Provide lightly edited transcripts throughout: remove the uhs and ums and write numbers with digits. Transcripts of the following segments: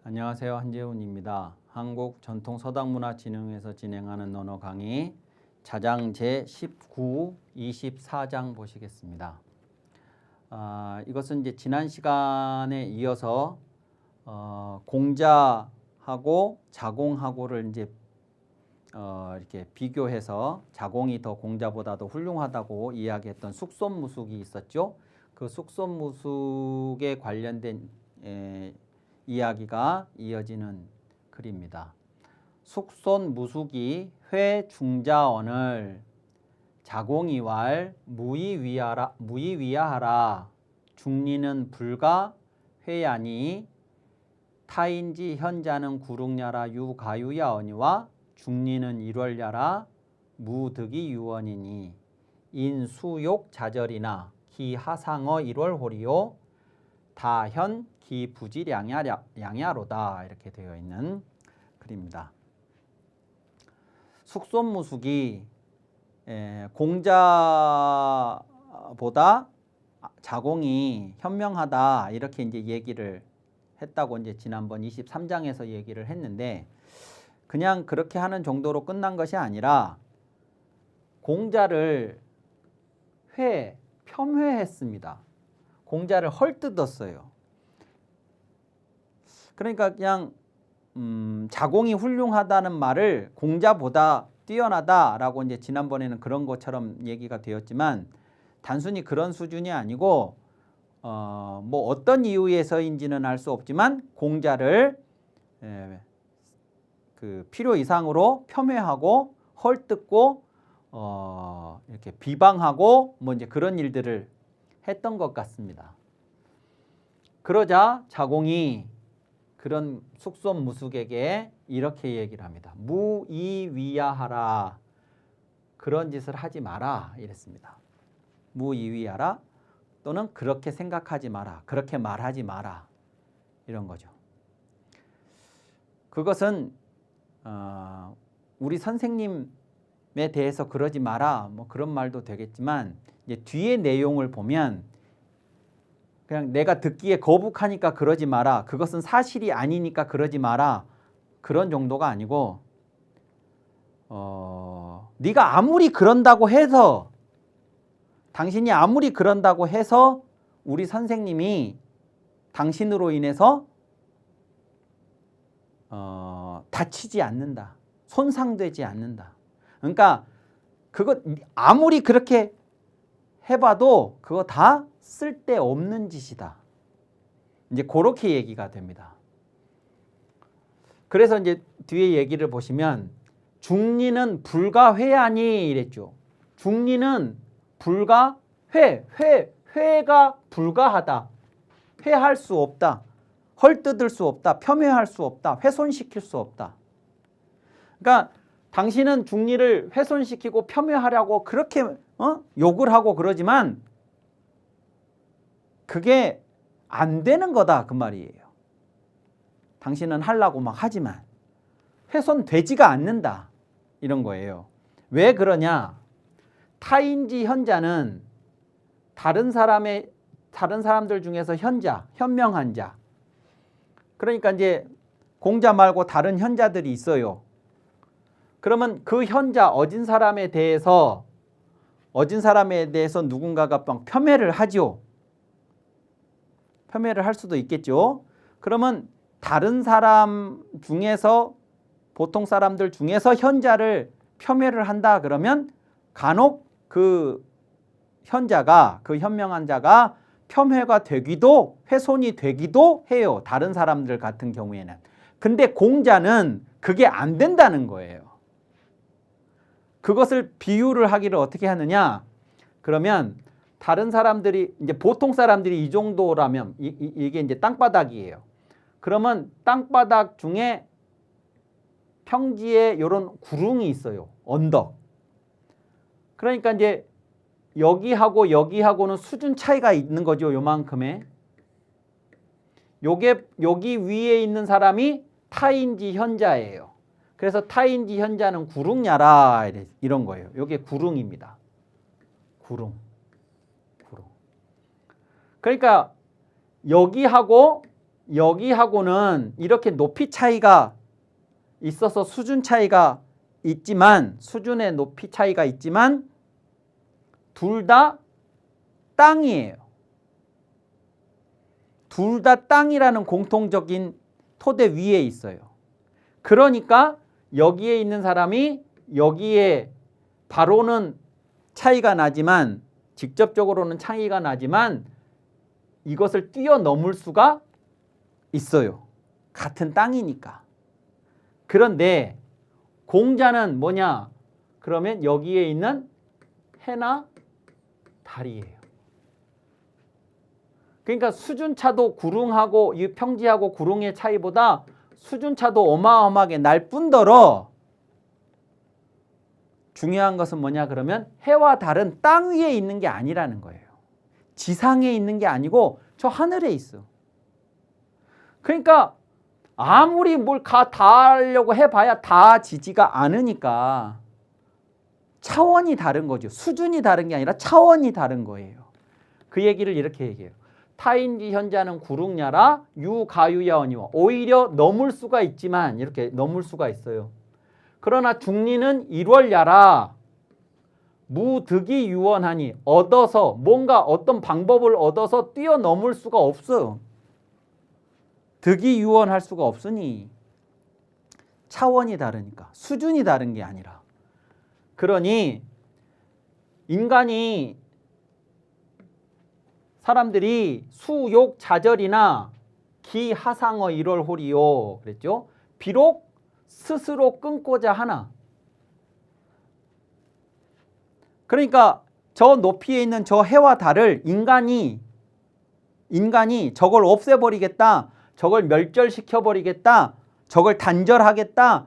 안녕하세요. 한재훈입니다. 한국전통서당문화진흥회에서 진행하는 언어 강의 자장 제19, 24장 보시겠습니다. 이것은 이제 지난 시간에 이어서 공자하고 자공하고를 이제 이렇게 비교해서 자공이 더 공자보다도 훌륭하다고 이야기했던 숙손무숙이 있었죠. 그 숙손무숙에 관련된 이야기가 이어지는 글입니다. 숙손무숙이 회중자언을 자공이왈 무이위하라 중리는 불가 회야니 타인지 현자는 구릉야라 유가유야 언니와 중리는 일월야라 무득이 유언이니 인수욕 자절이나 기하상어 일월호리요 다현 기부지량야로다 이렇게 되어 있는 글입니다. 숙손무숙이 공자보다 자공이 현명하다 이렇게 이제 얘기를 했다고 이제 지난번 23장에서 얘기를 했는데 그냥 그렇게 하는 정도로 끝난 것이 아니라 공자를 폄훼했습니다. 공자를 헐뜯었어요. 그러니까 그냥 자공이 훌륭하다는 말을 공자보다 뛰어나다라고 이제 지난번에는 그런 것처럼 얘기가 되었지만 단순히 그런 수준이 아니고 뭐 어떤 이유에서인지는 알 수 없지만 공자를 그 필요 이상으로 폄훼하고 헐뜯고 이렇게 비방하고 뭐 이제 그런 일들을 했던 것 같습니다. 그러자 자공이 그런 숙손무숙에게 이렇게 얘기를 합니다. 무이위하라. 그런 짓을 하지 마라 이랬습니다. 무이위하라 또는 그렇게 생각하지 마라. 그렇게 말하지 마라. 이런 거죠. 그것은 우리 선생님에 대해서 그러지 마라. 뭐 그런 말도 되겠지만 이제 뒤에 내용을 보면 그냥 내가 듣기에 거북하니까 그러지 마라. 그것은 사실이 아니니까 그러지 마라. 그런 정도가 아니고 네가 아무리 그런다고 해서 당신이 아무리 그런다고 해서 우리 선생님이 당신으로 인해서 다치지 않는다. 손상되지 않는다. 그러니까 그거 아무리 그렇게 해봐도 그거 다 쓸데없는 짓이다. 이제 그렇게 얘기가 됩니다. 그래서 이제 뒤에 얘기를 보시면 중리는 불가회하니 이랬죠. 중리는 회가 불가하다. 회할 수 없다. 헐뜯을 수 없다. 폄훼할 수 없다. 훼손시킬 수 없다. 그러니까 당신은 중리를 훼손시키고 폄훼하려고 그렇게 욕을 하고 그러지만 그게 안 되는 거다 그 말이에요. 당신은 하려고 막 하지만 훼손되지가 않는다 이런 거예요. 왜 그러냐? 타인지 현자는 다른 사람들 중에서 현명한 자. 그러니까 이제 공자 말고 다른 현자들이 있어요. 그러면 그 현자 어진 사람에 대해서 누군가가 막 폄훼를 하죠. 폄훼를 할 수도 있겠죠. 그러면 다른 사람 중에서 보통 사람들 중에서 현자를 폄훼를 한다 그러면 간혹 그 현자가 그 현명한 자가 폄훼가 되기도 훼손이 되기도 해요. 다른 사람들 같은 경우에는. 근데 공자는 그게 안 된다는 거예요. 그것을 비유를 하기를 어떻게 하느냐? 그러면 다른 사람들이 이제 보통 사람들이 이 정도라면 이게 이제 땅바닥이에요. 그러면 땅바닥 중에 평지에 이런 구릉이 있어요. 언덕. 그러니까 이제 여기하고는 수준 차이가 있는 거죠. 요만큼의. 여기 위에 있는 사람이 타인지 현자예요. 그래서 타인지 현자는 구릉야라 이런 거예요. 이게 구릉입니다. 구릉. 그러니까 여기하고 여기하고는 이렇게 높이 차이가 있어서 수준 차이가 있지만 수준의 높이 차이가 있지만 둘 다 땅이에요. 둘 다 땅이라는 공통적인 토대 위에 있어요. 그러니까 여기에 있는 사람이 여기에 바로는 차이가 나지만 직접적으로는 차이가 나지만 이것을 뛰어넘을 수가 있어요. 같은 땅이니까. 그런데 공자는 뭐냐? 그러면 여기에 있는 해나 달이에요. 그러니까 수준차도 구릉하고 이 평지하고 구릉의 차이보다 수준차도 어마어마하게 날 뿐더러 중요한 것은 뭐냐 그러면 해와 달은 땅 위에 있는 게 아니라는 거예요. 지상에 있는 게 아니고 저 하늘에 있어. 그러니까 아무리 뭘 다 하려고 해봐야 다 지지가 않으니까 차원이 다른 거죠. 수준이 다른 게 아니라 차원이 다른 거예요. 그 얘기를 이렇게 얘기해요. 타인지 현자는 구릉야라 유가유야언이와 오히려 넘을 수가 있지만 이렇게 넘을 수가 있어요. 그러나 중리는 일월야라 무득이 유언하니 얻어서 뭔가 어떤 방법을 얻어서 뛰어넘을 수가 없어요. 득이 유언할 수가 없으니 차원이 다르니까 수준이 다른 게 아니라 그러니 인간이 사람들이 수욕 자절이나 기하상어 일월홀이요 그랬죠. 비록 스스로 끊고자 하나 그러니까 저 높이에 있는 저 해와 달을 인간이 저걸 없애버리겠다 저걸 멸절시켜버리겠다 저걸 단절하겠다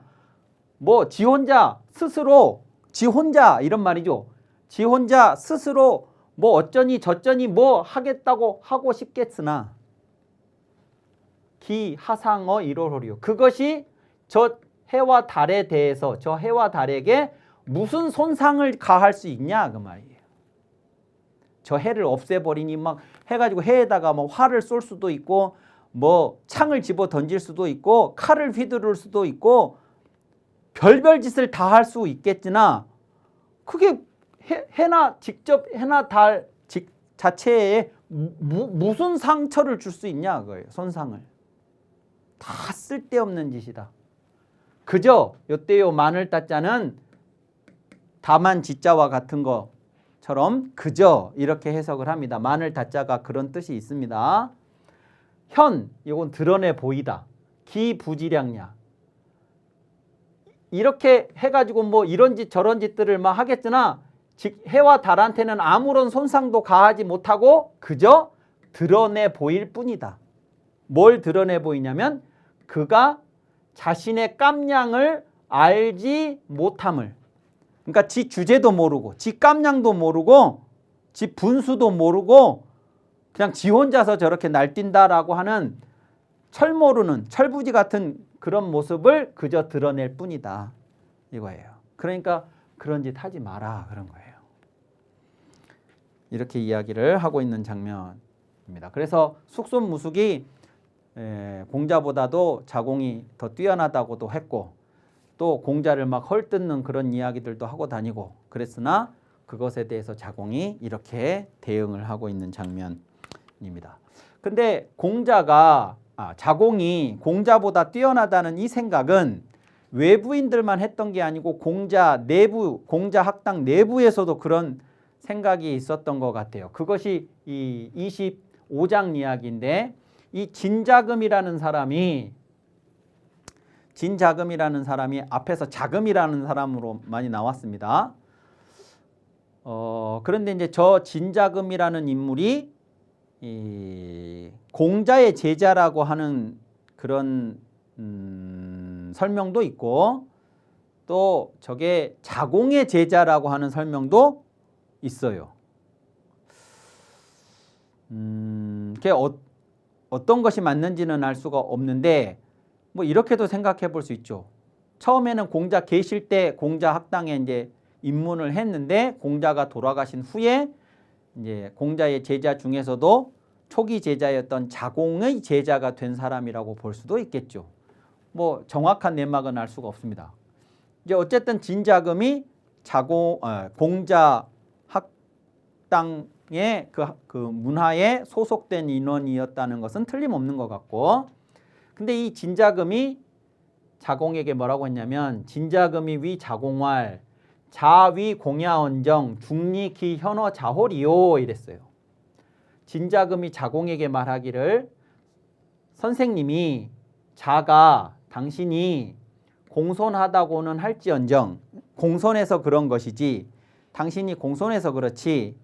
뭐 지 혼자 스스로 지 혼자 이런 말이죠. 지 혼자 스스로 뭐 어쩌니 저쩌니 뭐 하겠다고 하고 싶겠으나 기하상어 일월홀이요 그것이 저 해와 달에 대해서 저 해와 달에게 무슨 손상을 가할 수 있냐 그 말이에요. 저 해를 없애버리니 막 해가지고 해에다가 뭐 활을 쏠 수도 있고 뭐 창을 집어 던질 수도 있고 칼을 휘두를 수도 있고 별별 짓을 다 할 수 있겠으나 그게 해나 직접 해나 달 자체에 무슨 상처를 줄 수 있냐 그거예요. 손상을. 다 쓸데없는 짓이다. 그저 요때요 마늘 따자는 다만 지자와 같은 것처럼 그저 이렇게 해석을 합니다. 마늘 따자가 그런 뜻이 있습니다. 현 이건 드러내 보이다. 기부지량야 이렇게 해가지고 뭐 이런 짓 저런 짓들을 막 하겠으나 해와 달한테는 아무런 손상도 가하지 못하고 그저 드러내 보일 뿐이다. 뭘 드러내 보이냐면 그가 자신의 깜냥을 알지 못함을 그러니까 지 주제도 모르고 지 깜냥도 모르고 지 분수도 모르고 그냥 지 혼자서 저렇게 날뛴다라고 하는 철모르는 철부지 같은 그런 모습을 그저 드러낼 뿐이다 이거예요. 그러니까 그런 짓 하지 마라 그런 거예요. 이렇게 이야기를 하고 있는 장면입니다. 그래서 숙손무숙이 공자보다도 자공이 더 뛰어나다고도 했고 또 공자를 막 헐뜯는 그런 이야기들도 하고 다니고 그랬으나 그것에 대해서 자공이 이렇게 대응을 하고 있는 장면입니다. 근데 자공이 공자보다 뛰어나다는 이 생각은 외부인들만 했던 게 아니고 공자 학당 내부에서도 그런 생각이 있었던 것 같아요. 그것이 이 25장 이야기인데 이 진자금이라는 사람이 앞에서 자금이라는 사람으로 많이 나왔습니다. 그런데 이제 저 진자금이라는 인물이 이 공자의 제자라고 하는 그런 설명도 있고 또 저게 자공의 제자라고 하는 설명도 있어요. 그게 어떤 것이 맞는지는 알 수가 없는데 뭐 이렇게도 생각해 볼 수 있죠. 처음에는 공자 계실 때 공자 학당에 이제 입문을 했는데 공자가 돌아가신 후에 이제 공자의 제자 중에서도 초기 제자였던 자공의 제자가 된 사람이라고 볼 수도 있겠죠. 뭐 정확한 내막은 알 수가 없습니다. 이제 어쨌든 진자금이 공자 학당의 그 문화에 소속된 인원이었다는 것은 틀림없는 것 같고, 근데 이 진자금이 자공에게 뭐라고 했냐면 진자금이 위 자공활 자위 공야언정 중리기 현어 자홀이요 이랬어요. 진자금이 자공에게 말하기를 선생님이 자가 당신이 공손하다고는 할지언정 공손해서 그런 것이지 당신이 공손해서 그렇지,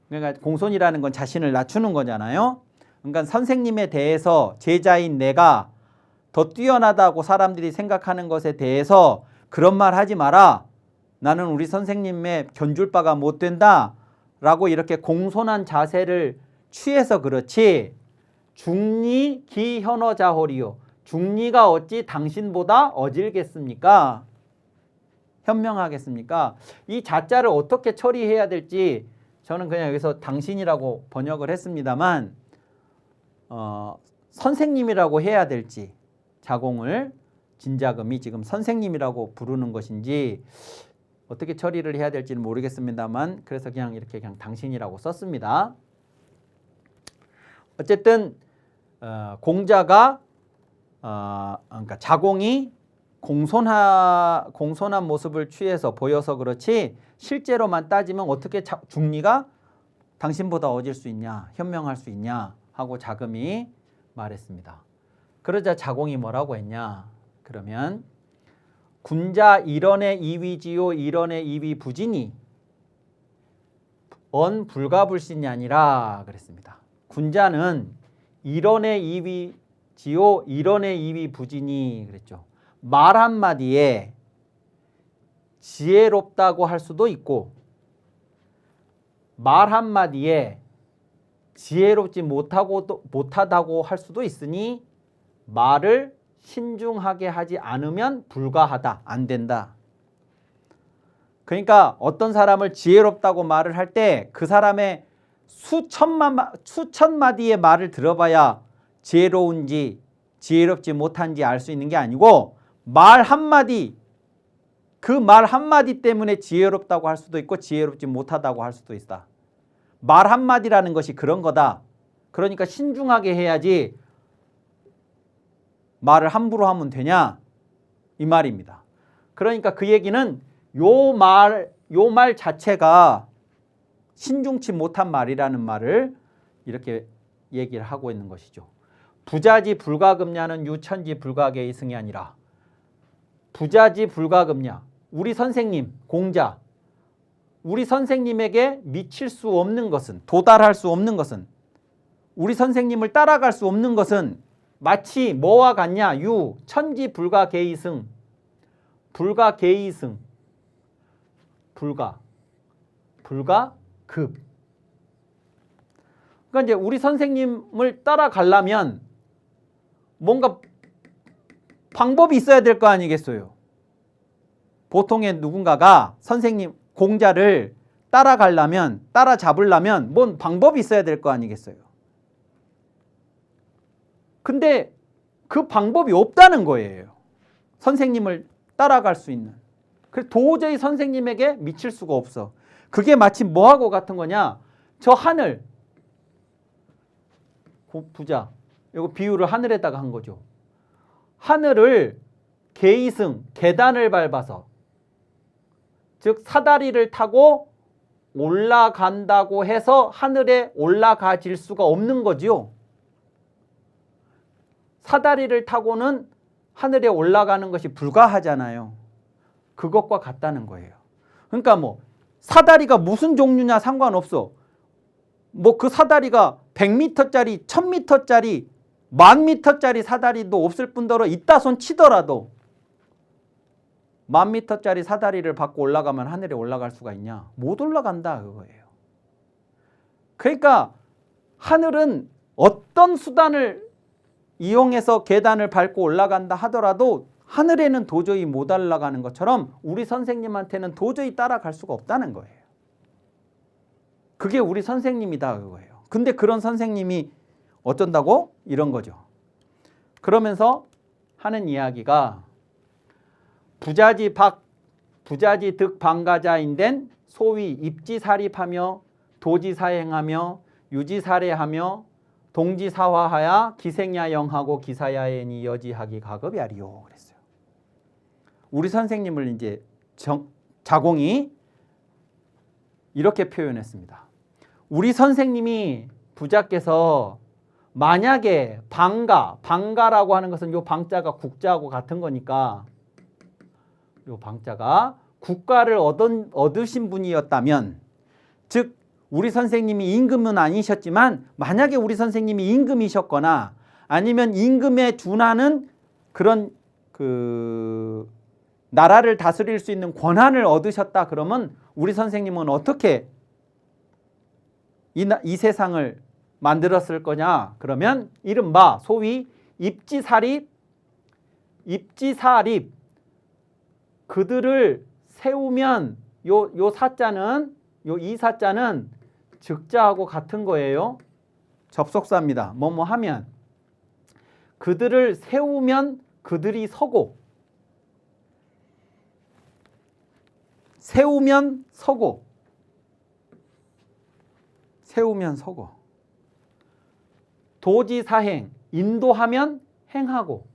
그러니까 공손이라는 건 자신을 낮추는 거잖아요. 그러니까 선생님에 대해서 제자인 내가 더 뛰어나다고 사람들이 생각하는 것에 대해서 그런 말 하지 마라. 나는 우리 선생님의 견줄 바가 못 된다 라고 이렇게 공손한 자세를 취해서 그렇지 중리 기현어자홀이요. 중리가 어찌 당신보다 어질겠습니까? 현명하겠습니까? 이 자자를 어떻게 처리해야 될지 저는 그냥 여기서 당신이라고 번역을 했습니다만 선생님이라고 해야 될지, 자공을 진자금이 지금 선생님이라고 부르는 것인지 어떻게 처리를 해야 될지는 모르겠습니다만 그래서 그냥 당신이라고 썼습니다. 어쨌든 공자가 그러니까 자공이 공손한 모습을 취해서 보여서 그렇지 실제로만 따지면 어떻게 중리가 당신보다 어질 수 있냐, 현명할 수 있냐 하고 자금이 말했습니다. 그러자 자공이 뭐라고 했냐? 그러면 군자 일언의 이위지요 일언의 이위 부진이 언 불가불신이 아니라 그랬습니다. 군자는 일언의 이위지요 일언의 이위 부진이 그랬죠. 말 한마디에 지혜롭다고 할 수도 있고 말 한마디에 지혜롭지 못하다고 할 수도 있으니 말을 신중하게 하지 않으면 불가하다, 안 된다. 그러니까 어떤 사람을 지혜롭다고 말을 할 때 그 사람의 수천 마디의 말을 들어봐야 지혜로운지 지혜롭지 못한지 알 수 있는 게 아니고 말 한마디, 그 말 한마디 때문에 지혜롭다고 할 수도 있고 지혜롭지 못하다고 할 수도 있다. 말 한마디라는 것이 그런 거다. 그러니까 신중하게 해야지 말을 함부로 하면 되냐 이 말입니다. 그러니까 그 얘기는 요 말 자체가 신중치 못한 말이라는 말을 이렇게 얘기를 하고 있는 것이죠. 부자지 불가금냐는 유천지 불가계의승이 아니라 부자지 불가금냐, 우리 선생님 공자, 우리 선생님에게 미칠 수 없는 것은, 도달할 수 없는 것은, 우리 선생님을 따라갈 수 없는 것은 마치 뭐와 같냐? 유 천지 불가계의승, 불가계의승, 불가급. 그러니까 이제 우리 선생님을 따라가려면 뭔가 방법이 있어야 될 거 아니겠어요? 보통의 누군가가 선생님 공자를 따라가려면, 따라잡으려면 뭔 방법이 있어야 될 거 아니겠어요? 근데 그 방법이 없다는 거예요. 선생님을 따라갈 수 있는. 그래서 도저히 선생님에게 미칠 수가 없어. 그게 마치 뭐하고 같은 거냐? 저 하늘, 부자, 이거 비유를 하늘에다가 한 거죠. 하늘을 계이승, 계단을 밟아서, 즉 사다리를 타고 올라간다고 해서 하늘에 올라가질 수가 없는 거지요. 사다리를 타고는 하늘에 올라가는 것이 불가하잖아요. 그것과 같다는 거예요. 그러니까 뭐 사다리가 무슨 종류냐 상관없어. 뭐 그 사다리가 100m짜리, 1000m짜리, 10,000m짜리 사다리도 없을 뿐더러 있다 손 치더라도 10,000m짜리 사다리를 받고 올라가면 하늘에 올라갈 수가 있냐? 못 올라간다 그거예요. 그러니까 하늘은 어떤 수단을 이용해서 계단을 밟고 올라간다 하더라도 하늘에는 도저히 못 올라가는 것처럼 우리 선생님한테는 도저히 따라갈 수가 없다는 거예요. 그게 우리 선생님이다 그거예요. 근데 그런 선생님이 어쩐다고? 이런 거죠. 그러면서 하는 이야기가 부자지 득 방가자인된 소위 입지사립하며 도지사행하며 유지사례하며 동지사화하야 기생야영하고 기사야엔이 여지하기 가급야리요 그랬어요. 우리 선생님을 이제 자공이 이렇게 표현했습니다. 우리 선생님이 부자께서 만약에 방가라고 하는 것은 요 방자가 국자하고 같은 거니까 요 방자가 국가를 얻으신 분이었다면, 즉 우리 선생님이 임금은 아니셨지만 만약에 우리 선생님이 임금이셨거나 아니면 임금에 준하는 그런 그 나라를 다스릴 수 있는 권한을 얻으셨다 그러면 우리 선생님은 어떻게 이 세상을 만들었을 거냐? 그러면 이른바 소위 입지사립 그들을 세우면 요 사자는 이 사자는 즉자하고 같은 거예요. 접속사입니다. 뭐뭐 하면 그들을 세우면 그들이 서고 세우면 서고 도지사행 인도하면 행하고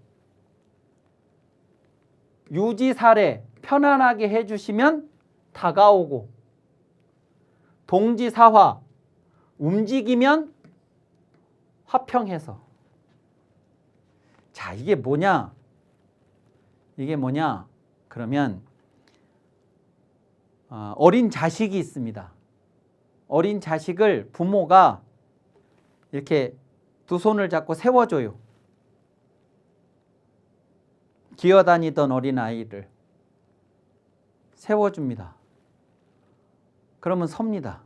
유지사례 편안하게 해주시면 다가오고 동지사화 움직이면 화평해서. 자, 이게 뭐냐? 그러면 어린 자식이 있습니다. 어린 자식을 부모가 이렇게 두 손을 잡고 세워줘요. 기어다니던 어린아이를 세워줍니다. 그러면 섭니다.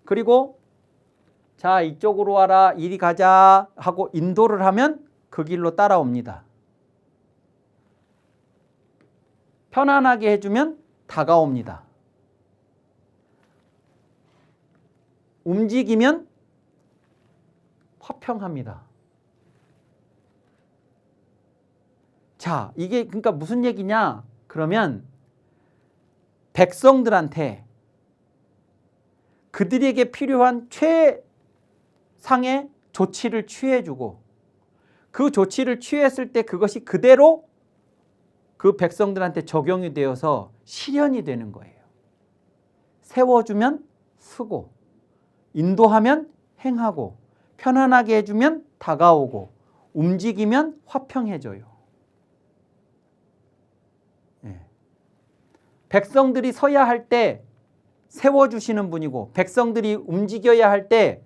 그리고 자, 이쪽으로 와라, 이리 가자 하고 인도를 하면 그 길로 따라옵니다. 편안하게 해주면 다가옵니다. 움직이면 화평합니다. 자, 이게 그러니까 무슨 얘기냐? 그러면 백성들한테 그들에게 필요한 최상의 조치를 취해주고 그 조치를 취했을 때 그것이 그대로 그 백성들한테 적용이 되어서 실현이 되는 거예요. 세워주면 쓰고 인도하면 행하고 편안하게 해주면 다가오고 움직이면 화평해져요. 백성들이 서야 할 때 세워주시는 분이고 백성들이 움직여야 할 때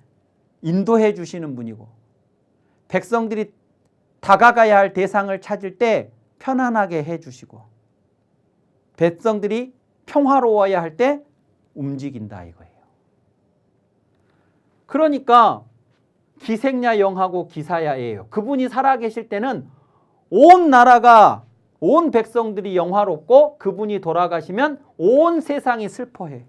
인도해 주시는 분이고 백성들이 다가가야 할 대상을 찾을 때 편안하게 해주시고 백성들이 평화로워야 할 때 움직인다 이거예요. 그러니까 기생야영하고 기사야예요. 그분이 살아계실 때는 온 나라가 온 백성들이 영화롭고 그분이 돌아가시면 온 세상이 슬퍼해.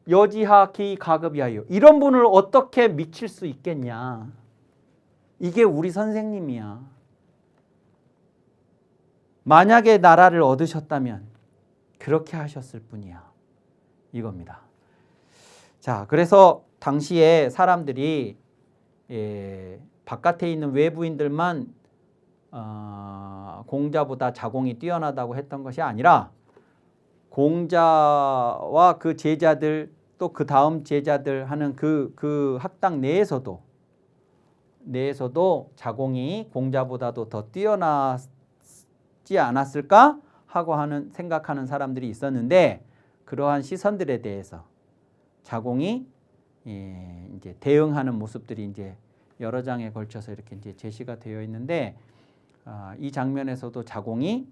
여지하기 가급이하여. 이런 분을 어떻게 미칠 수 있겠냐. 이게 우리 선생님이야. 만약에 나라를 얻으셨다면 그렇게 하셨을 뿐이야. 이겁니다. 자, 그래서 당시에 사람들이 바깥에 있는 외부인들만 공자보다 자공이 뛰어나다고 했던 것이 아니라 공자와 그 제자들 또 그 다음 제자들 하는 그 학당 내에서도 자공이 공자보다도 더 뛰어나지 않았을까 하고 생각하는 사람들이 있었는데 그러한 시선들에 대해서 자공이 이제 대응하는 모습들이 이제 여러 장에 걸쳐서 이렇게 이제 제시가 되어 있는데 이 장면에서도 자공이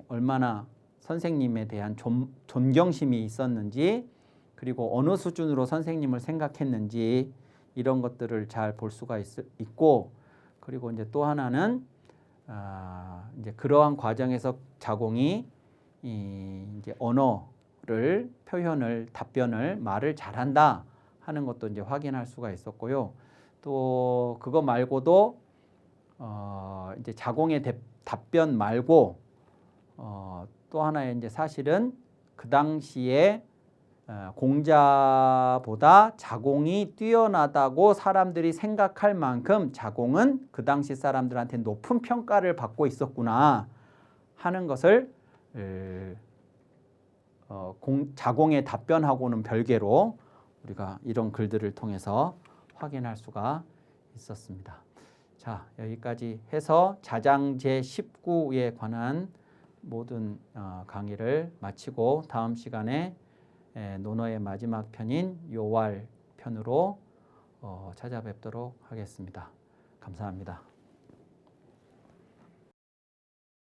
얼마나 선생님에 대한 존경심이 있었는지 그리고 어느 수준으로 선생님을 생각했는지 이런 것들을 잘 볼 수가 있고 그리고 이제 또 하나는 이제 그러한 과정에서 자공이 이제 언어를 표현을 답변을 말을 잘한다 하는 것도 이제 확인할 수가 있었고요. 또 그거 말고도 이제 자공의 답변 말고 또 하나의 이제 사실은 그 당시에 공자보다 자공이 뛰어나다고 사람들이 생각할 만큼 자공은 그 당시 사람들한테 높은 평가를 받고 있었구나 하는 것을 자공의 답변하고는 별개로 우리가 이런 글들을 통해서 확인할 수가 있었습니다. 자, 여기까지 해서 자장 제19에 관한 모든 강의를 마치고 다음 시간에 논어의 마지막 편인 요활 편으로 찾아뵙도록 하겠습니다. 감사합니다.